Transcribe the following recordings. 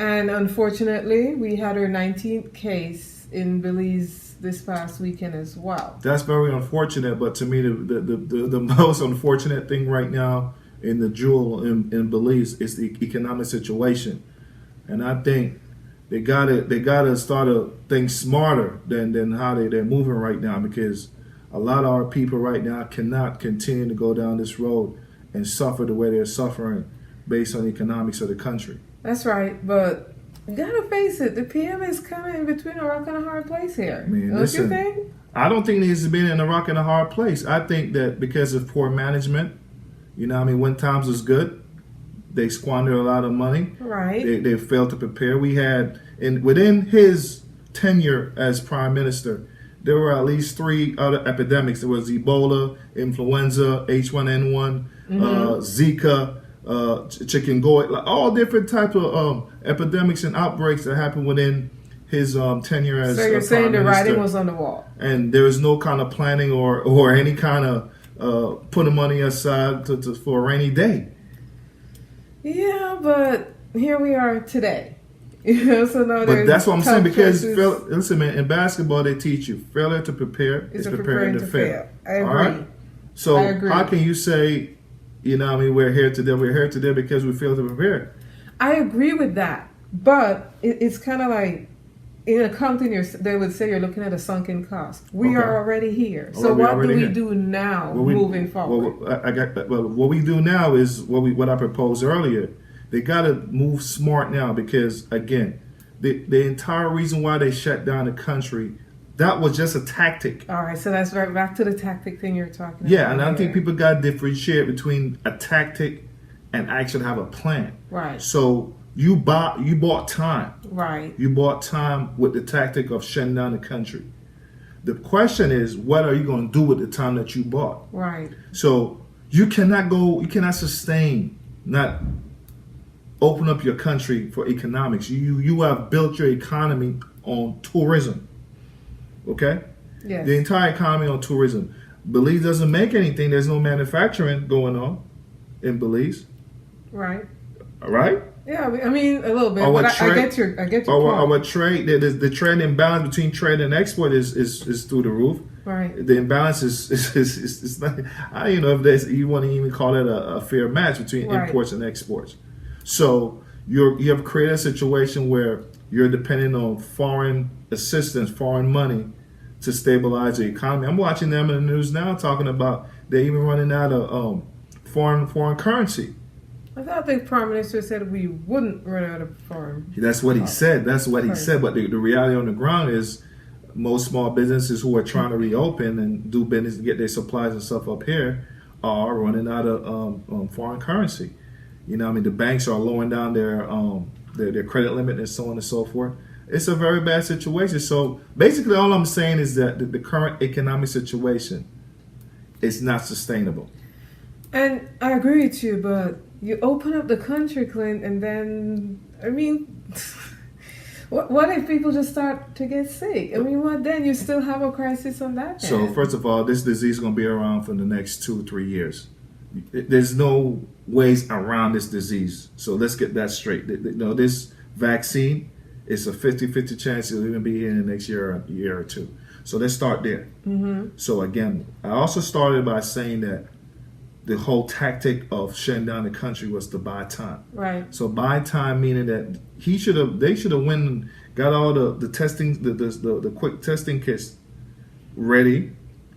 And unfortunately, we had our 19th case in Belize this past weekend as well. That's very unfortunate, but to me, the most unfortunate thing right now in the jewel in Belize is the economic situation. And I think they gotta start to think smarter than how they're moving right now, because a lot of our people right now cannot continue to go down this road and suffer the way they're suffering based on the economics of the country. That's right, but you gotta face it. The PM is kind of in between a rock and a hard place here. Don't Listen, you think? I don't think he's been in a rock and a hard place. I think that because of poor management, when times was good, they squandered a lot of money. Right. They failed to prepare. We had, within his tenure as prime minister, there were at least 3 other epidemics. There was Ebola, influenza, H1N1, Zika, chikungunya, like all different types of epidemics and outbreaks that happened within his tenure as So you're saying the prime minister. writing was on the wall. And there was no kind of planning or any kind of putting money aside for a rainy day. Yeah, but here we are today. So now But that's what I'm saying, because choices. listen, man, in basketball they teach you failure to prepare is preparing to fail. I agree. All right? So I agree. how can you say, we're here today? We're here today because we failed to prepare. I agree with that, but it's kind of like in accounting, they would say you're looking at a sunken cost. We are already here. So what do we do now, moving forward? What we do now is what I proposed earlier. They got to move smart now, because again, the entire reason why they shut down the country, that was just a tactic. All right, so that's right back to the tactic thing you're talking about. Yeah, and I think people got to differentiate between a tactic and actually have a plan. Right. So you bought time. Right. You bought time with the tactic of shutting down the country. The question is, what are you going to do with the time that you bought? Right. So you cannot sustain, not open up your country for economics. You have built your economy on tourism. Okay? Yes. The entire economy on tourism. Belize doesn't make anything. There's no manufacturing going on in Belize. Right. All right? Yeah, I mean a little bit. Our But trade, I get your point. Our trade, the trade imbalance between trade and export is through the roof. Right. The imbalance is not. I don't know if you want to even call it a fair match between imports and exports. So you have created a situation where you're depending on foreign assistance, foreign money to stabilize the economy. I'm watching them in the news now talking about they're even running out of foreign currency. I thought the Prime Minister said we wouldn't run out of foreign. That's what he said. That's what he said. But the reality on the ground is most small businesses who are trying to reopen and do business and get their supplies and stuff up here are running out of foreign currency. The banks are lowering down their credit limit and so on and so forth. It's a very bad situation. So basically all I'm saying is that the current economic situation is not sustainable. And I agree with you, but you open up the country, Clint, and then, what if people just start to get sick? What then? You still have a crisis on that end. So first of all, this disease is going to be around for the next 2 or 3 years. There's no ways around this disease. So let's get that straight. This vaccine, it's a 50-50 chance it'll even be here in the next year or two. So let's start there. Mm-hmm. So again, I also started by saying that the whole tactic of shutting down the country was to buy time. Right. So buy time meaning that they should have went and got all the testing, the quick testing kits ready.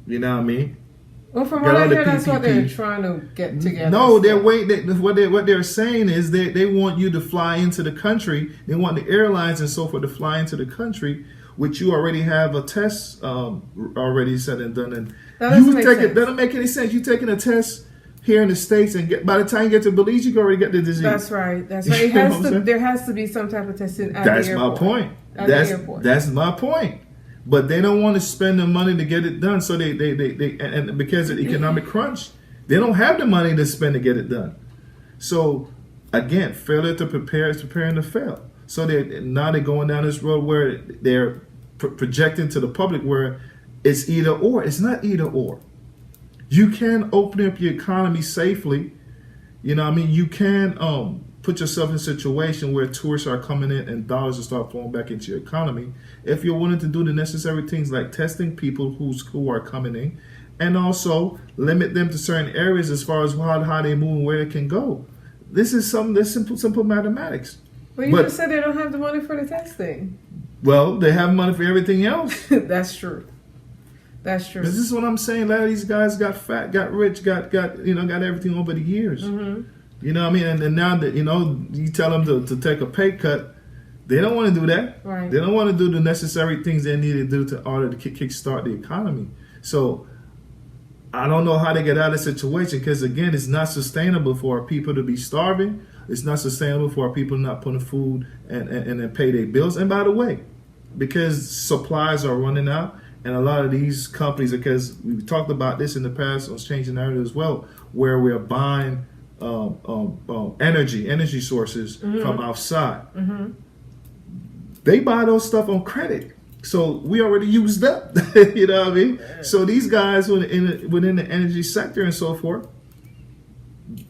You know what I mean? Well, from what I hear, that's what they're trying to get together. No, what they're saying is they want you to fly into the country. They want the airlines and so forth to fly into the country, which you already have a test already said and done. And that doesn't make any sense. You're taking a test here in the States, and by the time you get to Belize, you can already get the disease. That's right. There has to be some type of testing at the airport. That's my point. The airport. That's my point. But they don't want to spend the money to get it done, so they and because of the economic crunch, they don't have the money to spend to get it done. So again, failure to prepare is preparing to fail. So now they're going down this road where they're projecting to the public where it's either or. It's not either or. You can open up your economy safely. You can put yourself in a situation where tourists are coming in and dollars will start flowing back into your economy. If you're willing to do the necessary things like testing people who are coming in, and also limit them to certain areas as far as how they move and where they can go. This is simple mathematics. Well, you just said they don't have the money for the testing. Well, they have money for everything else. That's true. This is what I'm saying. A lot of these guys got fat, got rich, got everything over the years. Mm-hmm. You know what I mean? And now that you tell them to take a pay cut, they don't want to do that. Right. They don't want to do the necessary things they need to do to order to kickstart the economy. So I don't know how they get out of the situation, because again, it's not sustainable for our people to be starving. It's not sustainable for our people not putting food and pay their bills. And by the way, because supplies are running out, and a lot of these companies, because we've talked about this in the past on Changing Narrative as well, where we're buying energy sources from outside. Mm-hmm. They buy those stuff on credit. So we already used up, you know what I mean? So these guys within the energy sector and so forth,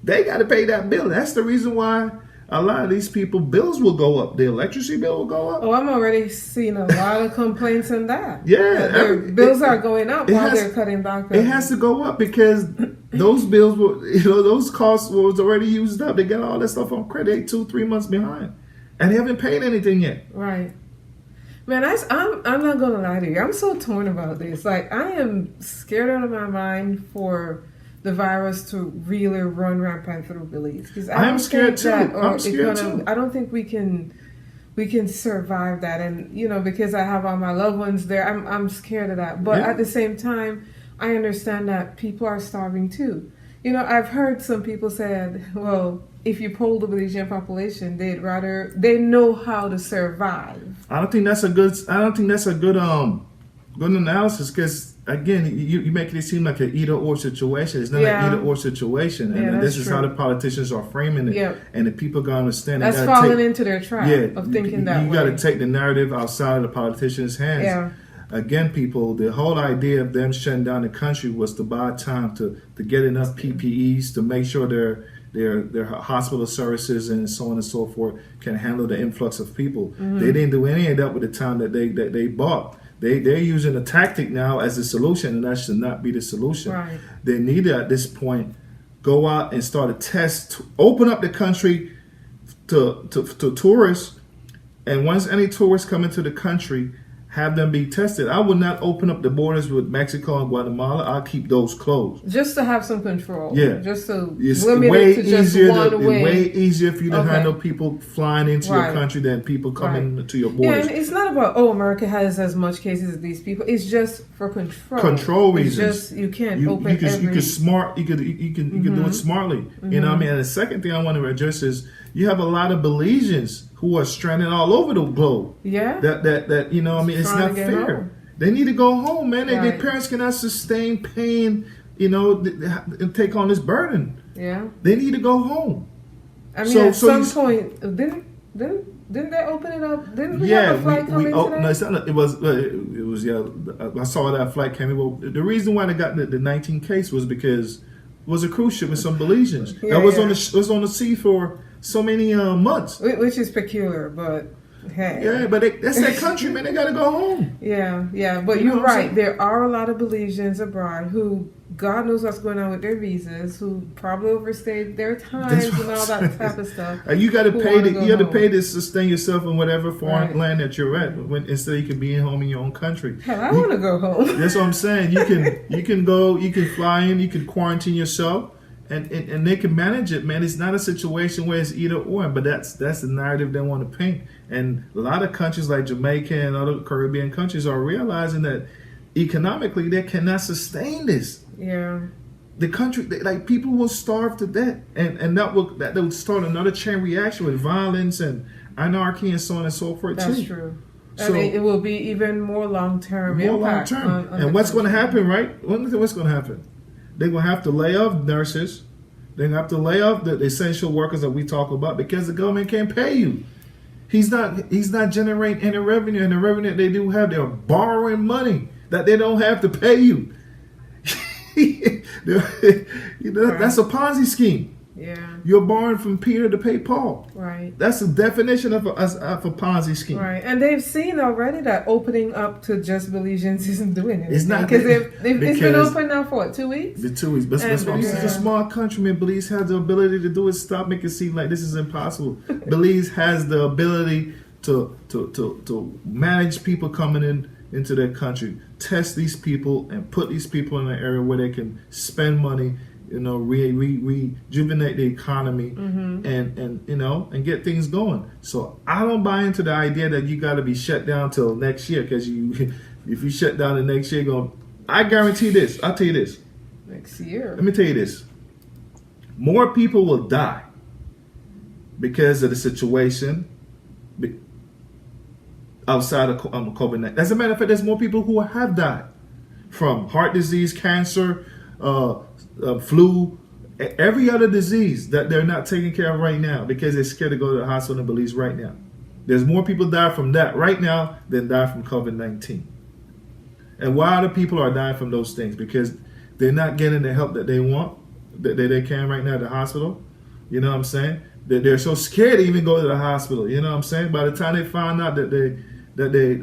they got to pay that bill. That's the reason why a lot of these people, bills will go up. The electricity bill will go up. Oh, I'm already seeing a lot of complaints on that. Yeah. Their bills are going up while they're cutting back. It has to go up because those bills were, those costs was already used up. They got all that stuff on credit 2-3 months behind. And they haven't paid anything yet. Right. Man, I'm not gonna lie to you. I'm so torn about this. Like, I am scared out of my mind for the virus to really run rampant through Belize. Because I'm scared too. I don't think we can survive that. And because I have all my loved ones there, I'm scared of that. But at the same time, I understand that people are starving too. I've heard some people say, well, if you poll the Belizean population, they know how to survive. I don't think that's a good good analysis, because again, you make it seem like an either-or situation. It's not an either-or situation, and this is how the politicians are framing it, and the people gotta understand. That's falling into their trap of thinking that way. You got to take the narrative outside of the politicians' hands. Yeah. Again, people, the whole idea of them shutting down the country was to buy time to get enough PPEs to make sure their hospital services and so on and so forth can handle the influx of people. Mm-hmm. They didn't do any of that with the time that they bought. They're using a tactic now as a solution, and that should not be the solution. Right. They need to, at this point, go out and start a test, open up the country to tourists, and once any tourists come into the country, have them be tested. I would not open up the borders with Mexico and Guatemala. I'll keep those closed. Just to have some control. Yeah. Just to limit it to just one way. Way easier for you to handle people flying into your country than people coming to your borders. Yeah, and it's not about, America has as much cases as these people. It's just for control. Control reasons. It's just, you can't open every... You can do it smartly. Mm-hmm. You know what I mean? And the second thing I want to address is you have a lot of Belizeans who are stranded all over the globe. Yeah. That you know what I mean? It's not fair. Home. They need to go home, man. Their parents cannot sustain pain, and take on this burden. Yeah. They need to go home. I mean, at some point, didn't they open it up? Didn't we have a flight coming today? No, it's not, it was I saw that flight came in. Well, the reason why they got the 19 case was because it was a cruise ship with some Belizeans that was on the sea for so many months. Which is peculiar, but hey. Yeah, but that's their country, man. They got to go home. Yeah. But you're right. There are a lot of Belizeans abroad who, God knows what's going on with their visas, who probably overstayed their times and all that type of stuff. You got to pay. You got to pay to sustain yourself in whatever foreign land that you're at. Instead, you can be home in your own country. Hell, I want to go home. That's what I'm saying. You can go. You can fly in. You can quarantine yourself. And they can manage it, man. It's not a situation where it's either or, but that's the narrative they want to paint. And a lot of countries like Jamaica and other Caribbean countries are realizing that economically they cannot sustain this. Yeah. The country, people will starve to death, and that would start another chain reaction with violence and anarchy and so on and so forth. That's true. So, it will be even more long-term impact. And what's going to happen, right? What's going to happen? They're going to have to lay off nurses. They're going to have to lay off the essential workers that we talk about because the government can't pay you. He's not generating any revenue, and the revenue that they do have, they're borrowing money that they don't have to pay you. That's a Ponzi scheme. Yeah. You're borrowing from Peter to pay Paul. Right. That's the definition of a Ponzi scheme. Right. And they've seen already that opening up to just Belizeans isn't doing anything. It's not because it's been open now for what, 2 weeks? The 2 weeks. But Belize is a small country, man. Belize has the ability to do it. Stop making it seem like this is impossible. Belize has the ability to manage people coming into their country, test these people, and put these people in an area where they can spend money, rejuvenate the economy, and get things going. So I don't buy into the idea that you got to be shut down till next year, because if you shut down the next year, I guarantee this. I'll tell you this. Next year. Let me tell you this. More people will die because of the situation outside of COVID-19. As a matter of fact, there's more people who have died from heart disease, cancer, flu, every other disease that they're not taking care of right now because they're scared to go to the hospital in Belize right now. There's more people die from that right now than die from COVID-19. And why the people are dying from those things? Because they're not getting the help that they want, that they can right now at the hospital. You know what I'm saying? They're so scared to even go to the hospital. You know what I'm saying? By the time they find out that they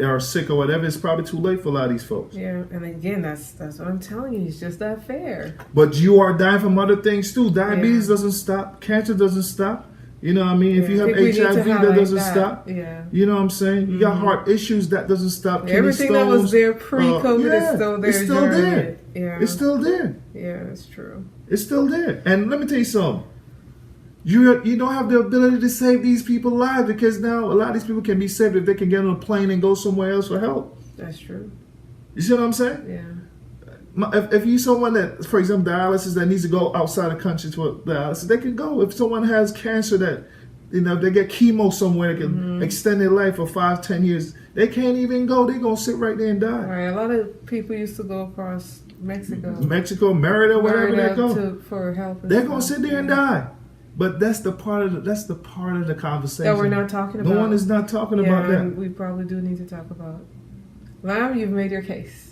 are sick or whatever, it's probably too late for a lot of these folks. Yeah, and again, that's what I'm telling you. It's just that fair. But you are dying from other things too. Diabetes doesn't stop. Cancer doesn't stop. You know what I mean? If you have HIV, that doesn't stop. Yeah. You know what I'm saying? You got heart issues, that doesn't stop. Everything that was there pre-COVID is still there. It's still there. Yeah. It's still there. Yeah, that's true. It's still there. And let me tell you something. You don't have the ability to save these people's lives, because now a lot of these people can be saved if they can get on a plane and go somewhere else for help. That's true. You see what I'm saying? Yeah. If you someone that, for example, dialysis, that needs to go outside the country to dialysis, they can go. If someone has cancer that, they get chemo somewhere that can extend their life for 5-10 years, they can't even go. They're going to sit right there and die. Right. A lot of people used to go across Mexico, Merida, wherever they go, for help. They're going to sit there and die. But that's the part of the conversation that we're not talking about. No one is not talking about that. We probably do need to talk about. Lam, you've made your case.